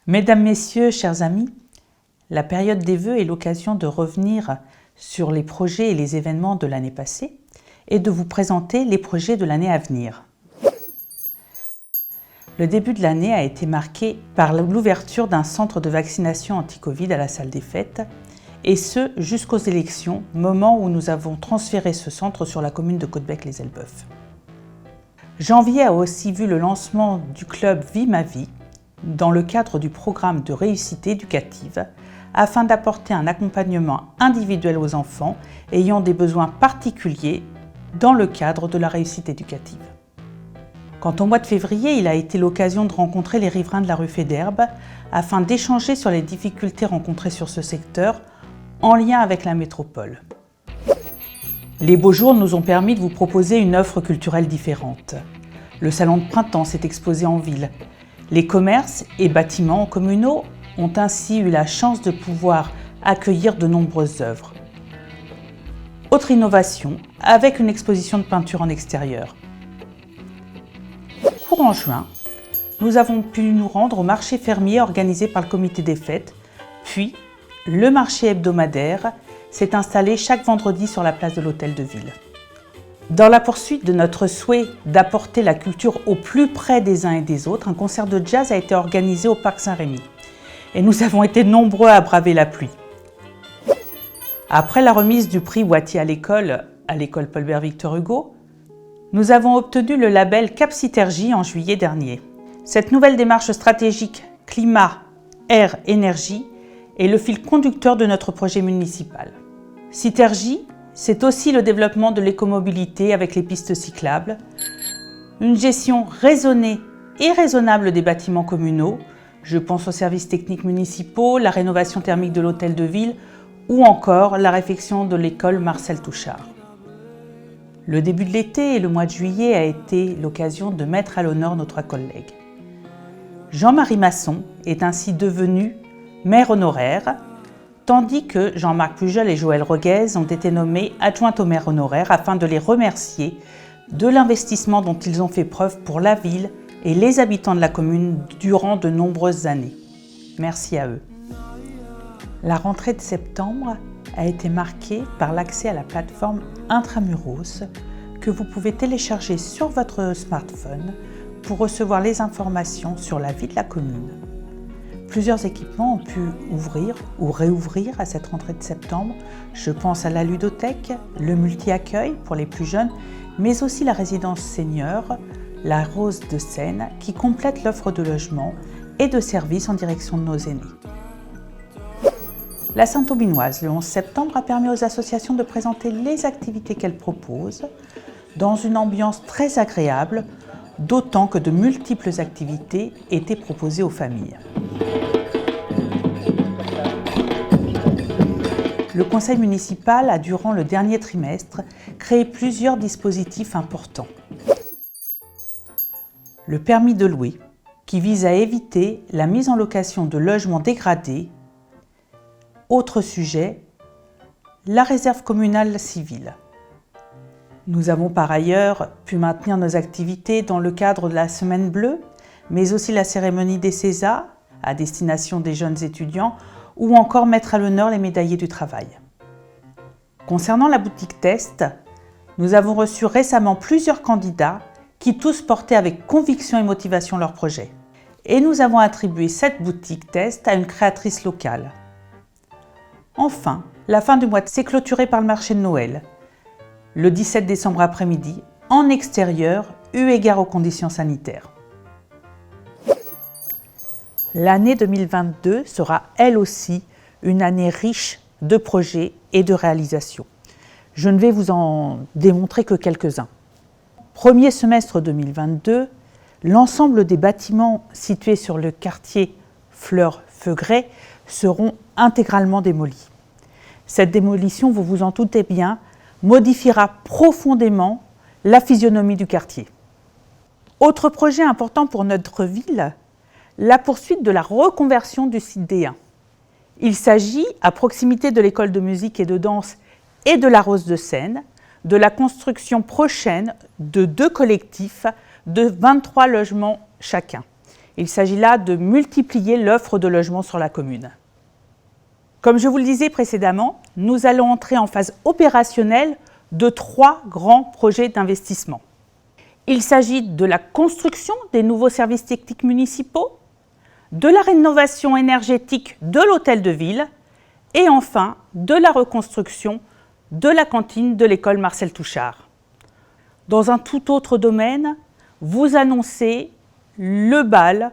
Mesdames, Messieurs, chers amis, la période des vœux est l'occasion de revenir sur les projets et les événements de l'année passée et de vous présenter les projets de l'année à venir. Le début de l'année a été marqué par l'ouverture d'un centre de vaccination anti-Covid à la salle des fêtes, et ce jusqu'aux élections, moment où nous avons transféré ce centre sur la commune de Caudebec-les-Elbeuf. Janvier a aussi vu le lancement du club Vie ma vie, dans le cadre du programme de réussite éducative, afin d'apporter un accompagnement individuel aux enfants ayant des besoins particuliers dans le cadre de la réussite éducative. Quant au mois de février, il a été l'occasion de rencontrer les riverains de la rue Faidherbe afin d'échanger sur les difficultés rencontrées sur ce secteur en lien avec la métropole. Les beaux jours nous ont permis de vous proposer une offre culturelle différente. Le salon de printemps s'est exposé en ville. Les commerces et bâtiments communaux ont ainsi eu la chance de pouvoir accueillir de nombreuses œuvres. Autre innovation, avec une exposition de peinture en extérieur. Courant juin, nous avons pu nous rendre au marché fermier organisé par le comité des fêtes, puis le marché hebdomadaire s'est installé chaque vendredi sur la place de l'Hôtel de Ville. Dans la poursuite de notre souhait d'apporter la culture au plus près des uns et des autres, un concert de jazz a été organisé au Parc Saint-Rémy. Et nous avons été nombreux à braver la pluie. Après la remise du prix Wattier à l'école Paul-Bert Victor Hugo, nous avons obtenu le label Cap-Citergie en juillet dernier. Cette nouvelle démarche stratégique climat, air, énergie est le fil conducteur de notre projet municipal. Citergie, c'est aussi le développement de l'écomobilité avec les pistes cyclables, une gestion raisonnée et raisonnable des bâtiments communaux, je pense aux services techniques municipaux, la rénovation thermique de l'hôtel de ville ou encore la réfection de l'école Marcel Touchard. Le début de l'été et le mois de juillet a été l'occasion de mettre à l'honneur nos trois collègues. Jean-Marie Masson est ainsi devenu maire honoraire, tandis que Jean-Marc Pujol et Joël Roguez ont été nommés adjoints au maire honoraire afin de les remercier de l'investissement dont ils ont fait preuve pour la ville et les habitants de la commune durant de nombreuses années. Merci à eux. La rentrée de septembre a été marquée par l'accès à la plateforme Intramuros que vous pouvez télécharger sur votre smartphone pour recevoir les informations sur la vie de la commune. Plusieurs équipements ont pu ouvrir ou réouvrir à cette rentrée de septembre. Je pense à la ludothèque, le multi-accueil pour les plus jeunes, mais aussi la résidence senior, la Rose de Seine, qui complète l'offre de logement et de services en direction de nos aînés. La Saint-Aubinoise, le 11 septembre, a permis aux associations de présenter les activités qu'elles proposent dans une ambiance très agréable, d'autant que de multiples activités étaient proposées aux familles. Le conseil municipal a, durant le dernier trimestre, créé plusieurs dispositifs importants. Le permis de louer, qui vise à éviter la mise en location de logements dégradés. Autre sujet, la réserve communale civile. Nous avons par ailleurs pu maintenir nos activités dans le cadre de la Semaine Bleue, mais aussi la cérémonie des Césars à destination des jeunes étudiants ou encore mettre à l'honneur les médaillés du travail. Concernant la boutique test, nous avons reçu récemment plusieurs candidats qui tous portaient avec conviction et motivation leur projet. Et nous avons attribué cette boutique test à une créatrice locale. Enfin, la fin du mois s'est clôturée par le marché de Noël, le 17 décembre après-midi, en extérieur, eu égard aux conditions sanitaires. L'année 2022 sera elle aussi une année riche de projets et de réalisations. Je ne vais vous en démontrer que quelques-uns. Premier semestre 2022, l'ensemble des bâtiments situés sur le quartier Fleurs-Feugret seront intégralement démolis. Cette démolition, vous vous en doutez bien, modifiera profondément la physionomie du quartier. Autre projet important pour notre ville, la poursuite de la reconversion du site D1. Il s'agit, à proximité de l'école de musique et de danse et de la Rose de Seine, de la construction prochaine de 2 collectifs de 23 logements chacun. Il s'agit là de multiplier l'offre de logements sur la commune. Comme je vous le disais précédemment, nous allons entrer en phase opérationnelle de 3 grands projets d'investissement. Il s'agit de la construction des nouveaux services techniques municipaux, de la rénovation énergétique de l'hôtel de ville et enfin de la reconstruction de la cantine de l'école Marcel Touchard. Dans un tout autre domaine, vous annoncez le bal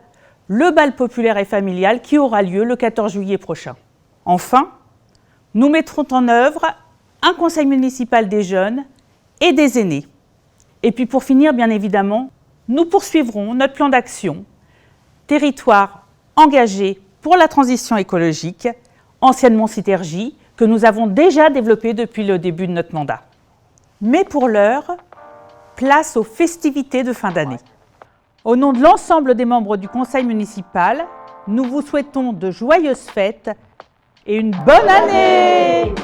populaire et familial qui aura lieu le 14 juillet prochain. Enfin, nous mettrons en œuvre un conseil municipal des jeunes et des aînés. Et puis pour finir, bien évidemment, nous poursuivrons notre plan d'action Territoire engagé pour la transition écologique, anciennement Citergy, que nous avons déjà développé depuis le début de notre mandat. Mais pour l'heure, place aux festivités de fin d'année. Au nom de l'ensemble des membres du conseil municipal, nous vous souhaitons de joyeuses fêtes et une bonne année!